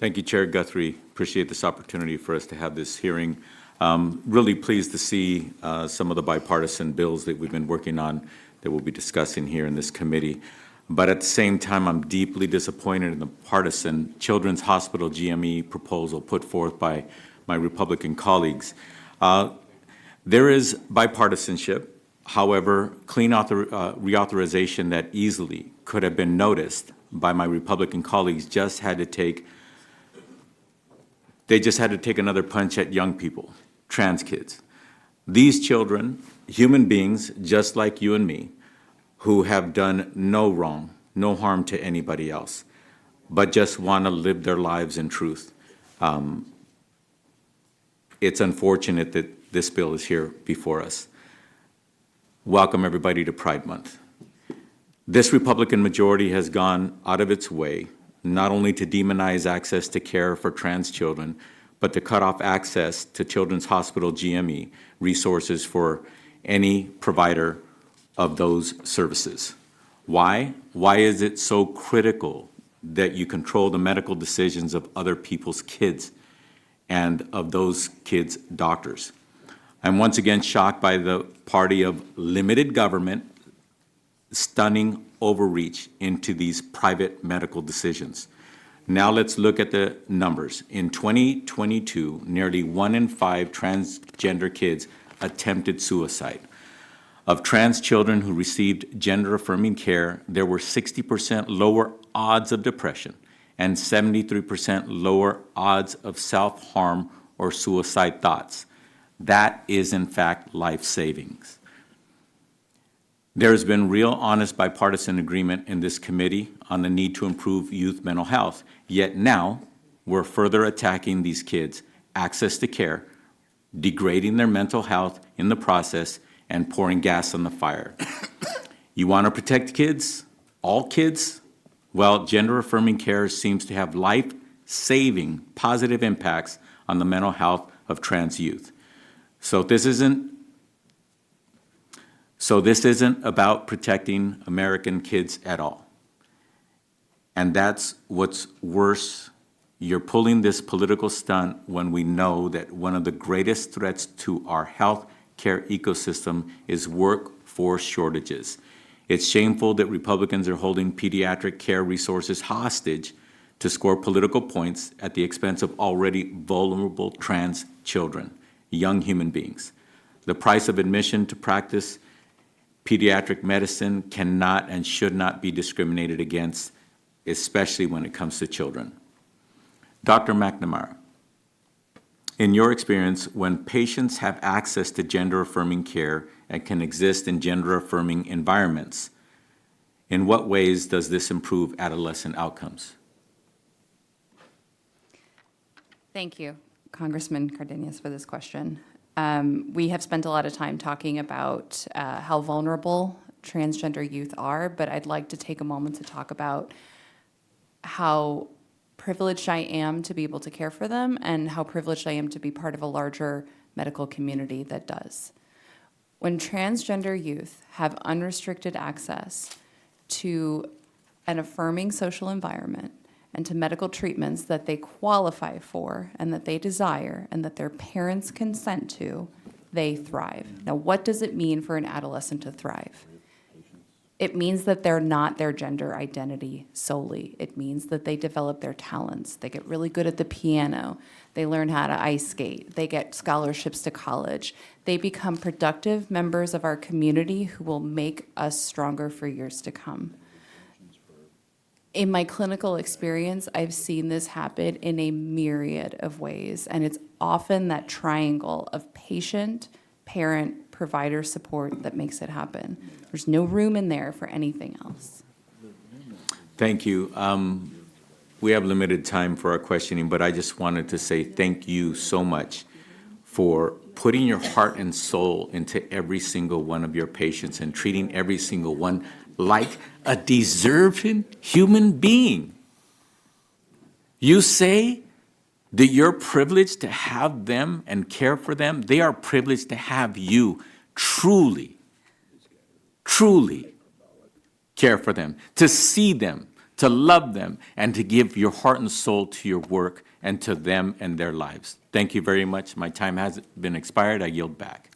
Thank you, Chair Guthrie. Appreciate this opportunity for us to have this hearing. Really pleased to see some of the bipartisan bills that we've been working on that we'll be discussing here in this committee. But at the same time, I'm deeply disappointed in the partisan Children's Hospital GME proposal put forth by my Republican colleagues. There is bipartisanship. However, clean reauthorization that easily could have been noticed by my Republican colleagues just had to take another punch at young people, trans kids. These children, human beings just like you and me, who have done no wrong, no harm to anybody else, but just want to live their lives in truth. It's unfortunate that this bill is here before us. Welcome everybody to Pride Month. This Republican majority has gone out of its way not only to demonize access to care for trans children, but to cut off access to Children's Hospital GME resources for any provider of those services. Why? Why is it so critical that you control the medical decisions of other people's kids and of those kids' doctors? I'm once again shocked by the party of limited government stunning overreach into these private medical decisions. Now let's look at the numbers. In 2022, nearly 1 in 5 transgender kids attempted suicide. Of trans children who received gender-affirming care, there were 60% lower odds of depression and 73% lower odds of self-harm or suicide thoughts. That is, in fact, life savings. There has been real, honest, bipartisan agreement in this committee on the need to improve youth mental health. Yet now, we're further attacking these kids' access to care, degrading their mental health in the process, and pouring gas on the fire. You want to protect kids? All kids? Well, gender-affirming care seems to have life-saving positive impacts on the mental health of trans youth. So this isn't about protecting American kids at all. And that's what's worse. You're pulling this political stunt when we know that one of the greatest threats to our health care ecosystem is workforce shortages. It's shameful that Republicans are holding pediatric care resources hostage to score political points at the expense of already vulnerable trans children, young human beings. The price of admission to practice pediatric medicine cannot and should not be discriminated against, especially when it comes to children. Dr. McNamara, in your experience, when patients have access to gender-affirming care and can exist in gender-affirming environments, in what ways does this improve adolescent outcomes? Thank you, Congressman Cárdenas, for this question. We have spent a lot of time talking about how vulnerable transgender youth are, but I'd like to take a moment to talk about how privileged I am to be able to care for them and how privileged I am to be part of a larger medical community that does. When transgender youth have unrestricted access to an affirming social environment and to medical treatments that they qualify for and that they desire and that their parents consent to, they thrive. Now, what does it mean for an adolescent to thrive? It means that they're not their gender identity solely. It means that they develop their talents. They get really good at the piano. They learn how to ice skate. They get scholarships to college. They become productive members of our community who will make us stronger for years to come. In my clinical experience, I've seen this happen in a myriad of ways, and it's often that triangle of patient, parent, provider support that makes it happen. There's no room in there for anything else. Thank you. We have limited time for our questioning, but I just wanted to say thank you so much for putting your heart and soul into every single one of your patients and treating every single one like a deserving human being. You say that you're privileged to have them and care for them. They are privileged to have you truly care for them, to see them, to to love them, and to give your heart and soul to your work and to them and their lives. Thank you very much. My time has been expired. I yield back.